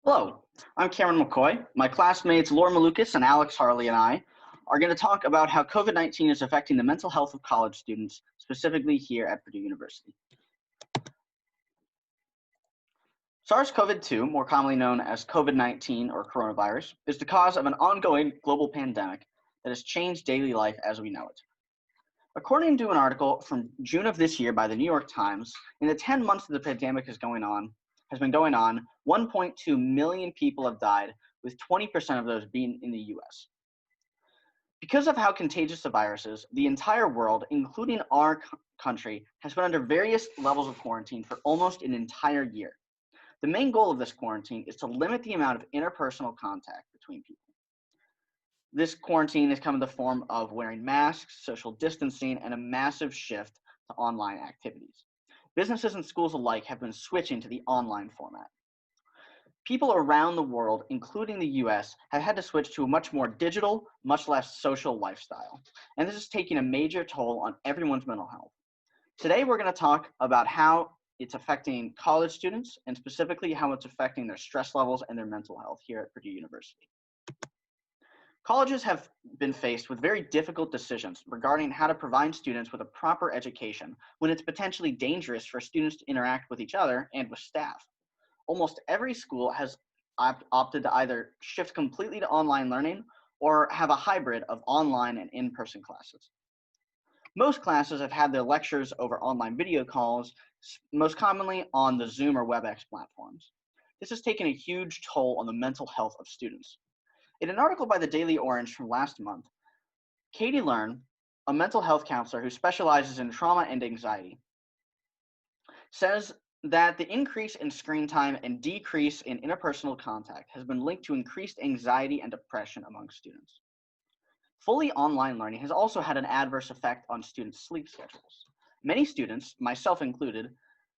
Hello, I'm Cameron McCoy. My classmates Laura Malukas and Alex Harley and I are going to talk about how COVID-19 is affecting the mental health of college students, specifically here at Purdue University. SARS-CoV-2, more commonly known as COVID-19 or coronavirus, is the cause of an ongoing global pandemic that has changed daily life as we know it. According to an article from June of this year by the New York Times, in the 10 months that the pandemic has been going on, 1.2 million people have died, with 20% of those being in the US. Because of how contagious the virus is, the entire world, including our country, has been under various levels of quarantine for almost an entire year. The main goal of this quarantine is to limit the amount of interpersonal contact between people. This quarantine has come in the form of wearing masks, social distancing, and a massive shift to online activities. Businesses and schools alike have been switching to the online format. People around the world, including the US, have had to switch to a much more digital, much less social lifestyle. And this is taking a major toll on everyone's mental health. Today, we're going to talk about how it's affecting college students and specifically how it's affecting their stress levels and their mental health here at Purdue University. Colleges have been faced with very difficult decisions regarding how to provide students with a proper education when it's potentially dangerous for students to interact with each other and with staff. Almost every school has opted to either shift completely to online learning or have a hybrid of online and in-person classes. Most classes have had their lectures over online video calls, most commonly on the Zoom or WebEx platforms. This has taken a huge toll on the mental health of students. In an article by the Daily Orange from last month, Katie Learn, a mental health counselor who specializes in trauma and anxiety, says that the increase in screen time and decrease in interpersonal contact has been linked to increased anxiety and depression among students. Fully online learning has also had an adverse effect on students' sleep schedules. Many students, myself included,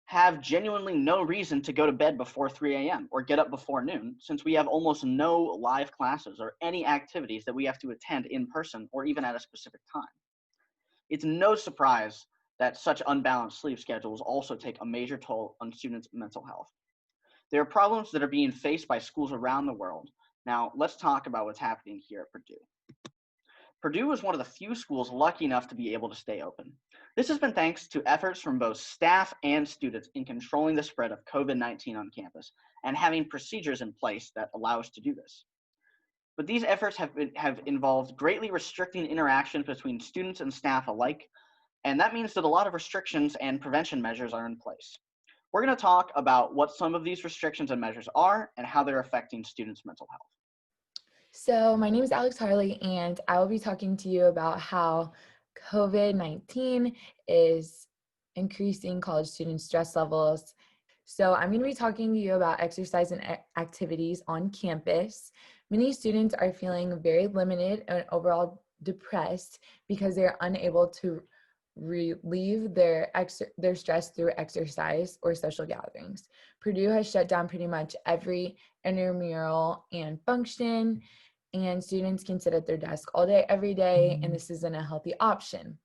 have genuinely no reason to go to bed before 3 a.m. or get up before noon, since we have almost no live classes or any activities that we have to attend in person or even at a specific time. It's no surprise that such unbalanced sleep schedules also take a major toll on students' mental health. There are problems that are being faced by schools around the world. Now, let's talk about what's happening here at Purdue. Purdue was one of the few schools lucky enough to be able to stay open. This has been thanks to efforts from both staff and students in controlling the spread of COVID-19 on campus and having procedures in place that allow us to do this. But these efforts have involved greatly restricting interactions between students and staff alike, and that means that a lot of restrictions and prevention measures are in place. We're going to talk about what some of these restrictions and measures are and how they're affecting students' mental health. So my name is Alex Harley, and I will be talking to you about how COVID-19 is increasing college students' stress levels. So I'm going to be talking to you about exercise and activities on campus. Many students are feeling very limited and overall depressed because they're unable to relieve their stress through exercise or social gatherings. Purdue has shut down pretty much every intramural and function, and students can sit at their desk all day, every day, and this isn't a healthy option.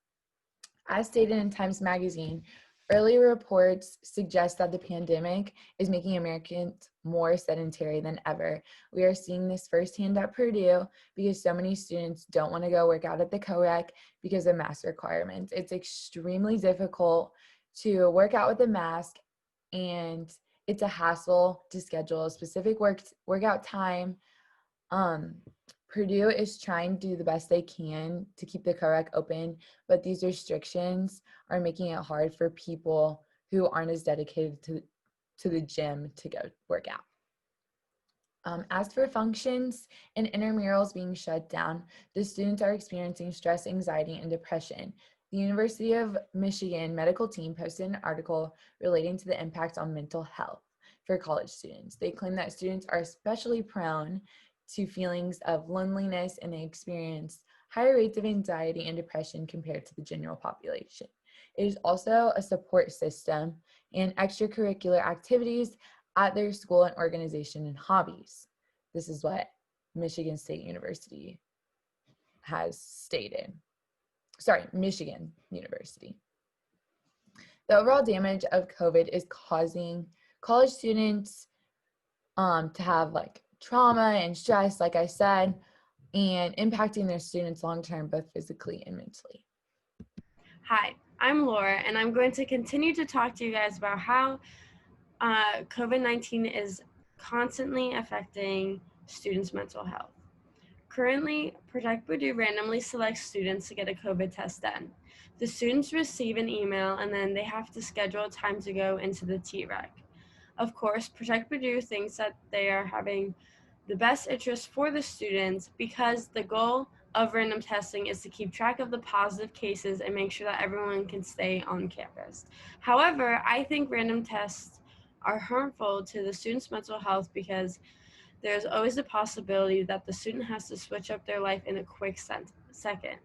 As stated in Times Magazine, early reports suggest that the pandemic is making Americans more sedentary than ever. We are seeing this firsthand at Purdue because so many students don't want to go work out at the co-rec because of mask requirements. It's extremely difficult to work out with a mask, and it's a hassle to schedule a specific workout time. Purdue is trying to do the best they can to keep the co-rec open, but these restrictions are making it hard for people who aren't as dedicated to the gym to go work out. As for functions and intramurals being shut down, the students are experiencing stress, anxiety, and depression. The University of Michigan medical team posted an article relating to the impact on mental health for college students. They claim that students are especially prone to feelings of loneliness, and they experience higher rates of anxiety and depression compared to the general population. It is also a support system and extracurricular activities at their school and organization and hobbies. This is what Michigan State University has stated. Michigan University. The overall damage of COVID is causing college students to have like trauma and stress, like I said, and impacting their students long term, both physically and mentally. Hi, I'm Laura, and I'm going to continue to talk to you guys about how COVID-19 is constantly affecting students' mental health. Currently, Protect Purdue randomly selects students to get a COVID test done. The students receive an email and then they have to schedule a time to go into the TREC. Of course, Protect Purdue thinks that they are having the best interest for the students because the goal of random testing is to keep track of the positive cases and make sure that everyone can stay on campus. However, I think random tests are harmful to the students' mental health because there's always a possibility that the student has to switch up their life in a quick second.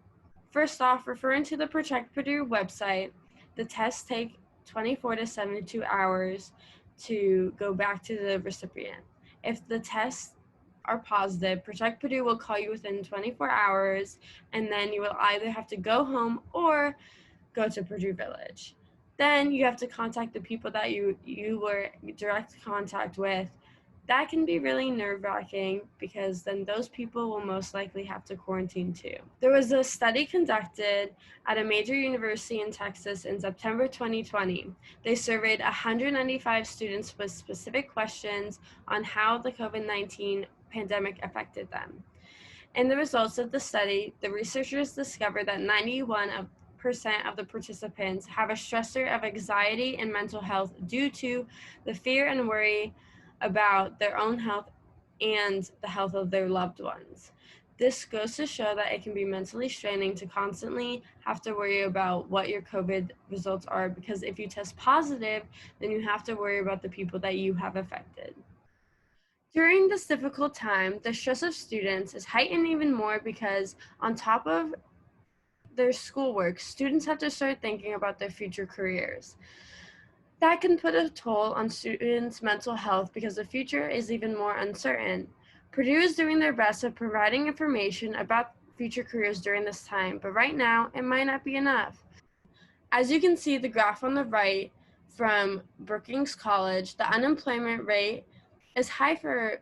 First off, referring to the Protect Purdue website, the tests take 24 to 72 hours to go back to the recipient. If the tests are positive, Protect Purdue will call you within 24 hours, and then you will either have to go home or go to Purdue Village. Then you have to contact the people that you were direct contact with. That can be really nerve-wracking because then those people will most likely have to quarantine too. There was a study conducted at a major university in Texas in September 2020. They surveyed 195 students with specific questions on how the COVID-19 pandemic affected them. In the results of the study, the researchers discovered that 91% of the participants have a stressor of anxiety and mental health due to the fear and worry about their own health and the health of their loved ones. This goes to show that it can be mentally straining to constantly have to worry about what your COVID results are, because if you test positive, then you have to worry about the people that you have affected. During this difficult time, the stress of students is heightened even more because on top of their schoolwork, students have to start thinking about their future careers. That can put a toll on students' mental health because the future is even more uncertain. Purdue is doing their best at providing information about future careers during this time, but right now it might not be enough. As you can see the graph on the right from Brookings College, the unemployment rate is high for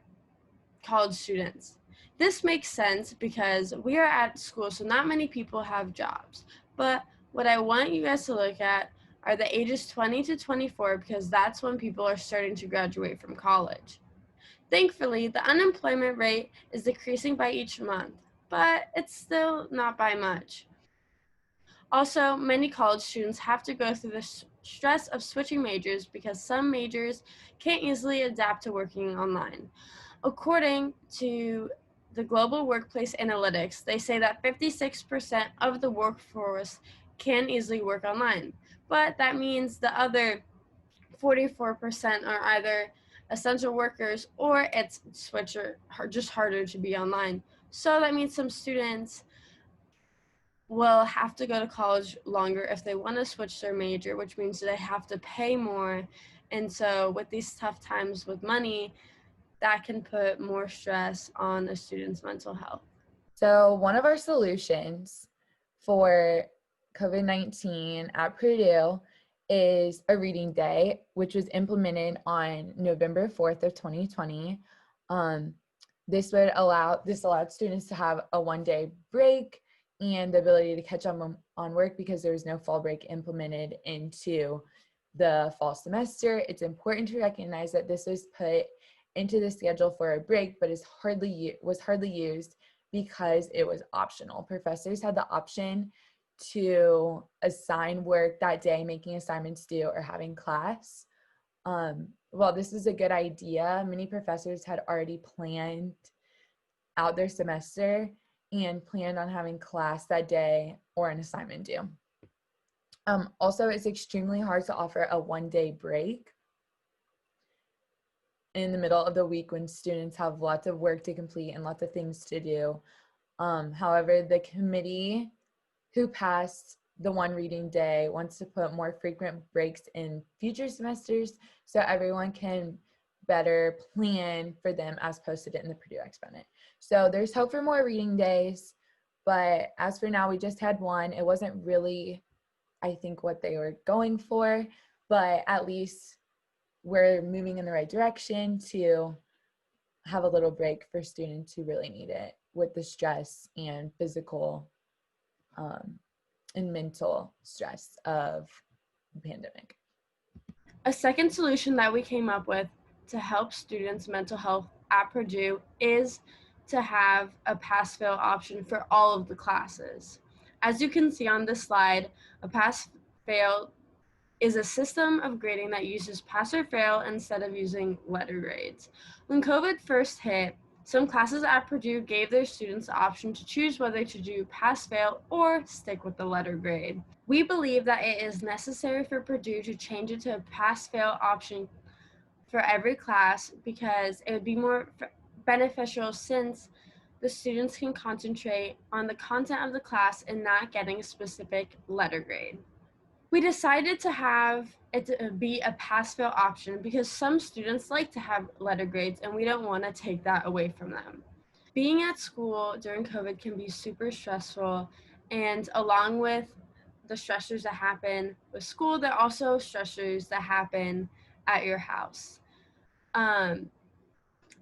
college students. This makes sense because we are at school, so not many people have jobs. But what I want you guys to look at are the ages 20 to 24 because that's when people are starting to graduate from college. Thankfully, the unemployment rate is decreasing by each month, but it's still not by much. Also, many college students have to go through the stress of switching majors because some majors can't easily adapt to working online. According to the Global Workplace Analytics, they say that 56% of the workforce can easily work online, but that means the other 44% are either essential workers or it's just harder to be online. So that means some students will have to go to college longer if they want to switch their major, which means they have to pay more. And so with these tough times with money, that can put more stress on a student's mental health. So one of our solutions for COVID-19 at Purdue is a reading day, which was implemented on November 4th of 2020. This allowed students to have a one-day break and the ability to catch up on work because there was no fall break implemented into the fall semester. It's important to recognize that this was put into the schedule for a break, but was hardly used because it was optional. Professors had the option to assign work that day, making assignments due, or having class. While this is a good idea, many professors had already planned out their semester and planned on having class that day or an assignment due. Also, it's extremely hard to offer a one-day break in the middle of the week when students have lots of work to complete and lots of things to do. However, the committee who passed the one reading day wants to put more frequent breaks in future semesters so everyone can better plan for them as posted in the Purdue Exponent. So there's hope for more reading days, but as for now, we just had one. It wasn't really, I think, what they were going for, but at least we're moving in the right direction to have a little break for students who really need it with the stress and physical and mental stress of the pandemic. A second solution that we came up with to help students' mental health at Purdue is to have a pass-fail option for all of the classes. As you can see on this slide, a pass-fail is a system of grading that uses pass or fail instead of using letter grades. When COVID first hit, some classes at Purdue gave their students the option to choose whether to do pass, fail, or stick with the letter grade. We believe that it is necessary for Purdue to change it to a pass, fail option for every class because it would be more beneficial since the students can concentrate on the content of the class and not getting a specific letter grade. We decided to have it to be a pass-fail option because some students like to have letter grades and we don't want to take that away from them. Being at school during COVID can be super stressful, and along with the stressors that happen with school, there are also stressors that happen at your house.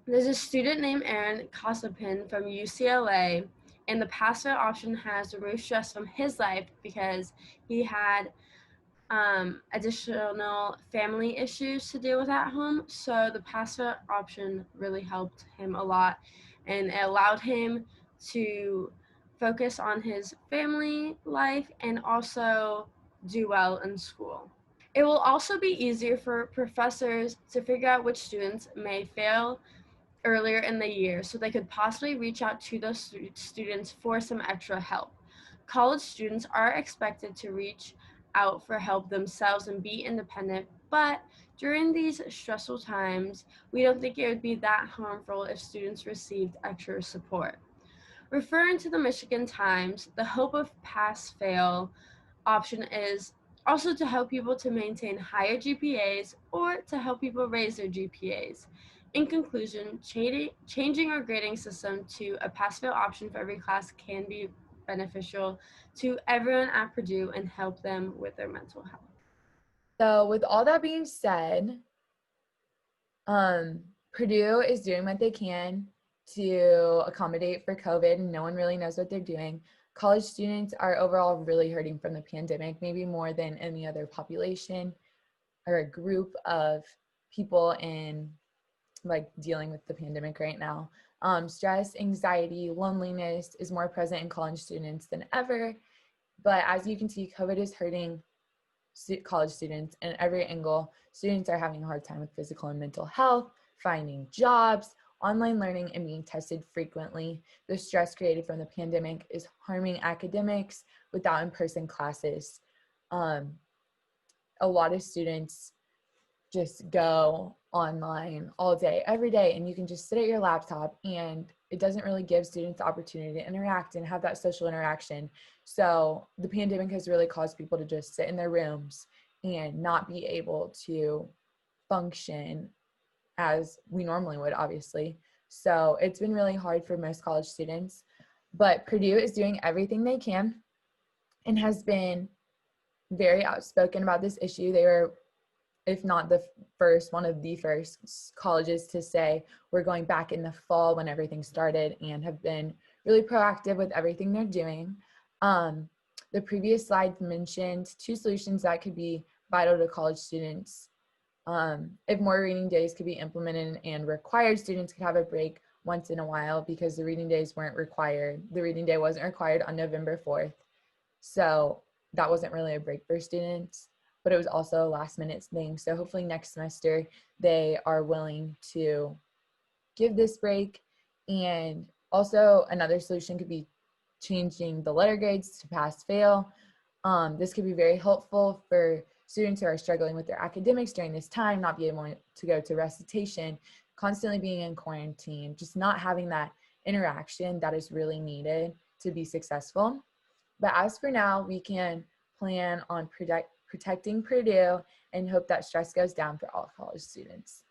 There's a student named Aaron Kosopin from UCLA, and the pass-fail option has removed stress from his life because he had additional family issues to deal with at home. So the pass-fail option really helped him a lot, and it allowed him to focus on his family life and also do well in school. It will also be easier for professors to figure out which students may fail earlier in the year so they could possibly reach out to those students for some extra help. College students are expected to reach out for help themselves and be independent, but during these stressful times, we don't think it would be that harmful if students received extra support. Referring to the Michigan Times, the hope of pass-fail option is also to help people to maintain higher GPAs or to help people raise their GPAs. In conclusion, changing our grading system to a pass-fail option for every class can be beneficial to everyone at Purdue and help them with their mental health. So with all that being said, Purdue is doing what they can to accommodate for COVID, and no one really knows what they're doing. College students are overall really hurting from the pandemic, maybe more than any other population or a group of people in like dealing with the pandemic right now. Stress, anxiety, loneliness is more present in college students than ever. But as you can see, COVID is hurting college students in every angle. Students are having a hard time with physical and mental health, finding jobs, online learning, and being tested frequently. The stress created from the pandemic is harming academics without in-person classes. A lot of students just go online all day, every day, and you can just sit at your laptop, and it doesn't really give students the opportunity to interact and have that social interaction. So the pandemic has really caused people to just sit in their rooms and not be able to function as we normally would, obviously. So it's been really hard for most college students, but Purdue is doing everything they can and has been very outspoken about this issue. They were, if not the first, one of the first colleges to say we're going back in the fall when everything started, and have been really proactive with everything they're doing. The previous slide mentioned 2 solutions that could be vital to college students. If more reading days could be implemented and required, students could have a break once in a while because the reading days weren't required. The reading day wasn't required on November 4th. So that wasn't really a break for students, but it was also a last minute thing. So hopefully next semester they are willing to give this break. And also another solution could be changing the letter grades to pass fail. This could be very helpful for students who are struggling with their academics during this time, not being able to go to recitation, constantly being in quarantine, just not having that interaction that is really needed to be successful. But as for now, we can plan on protecting Purdue and hope that stress goes down for all college students.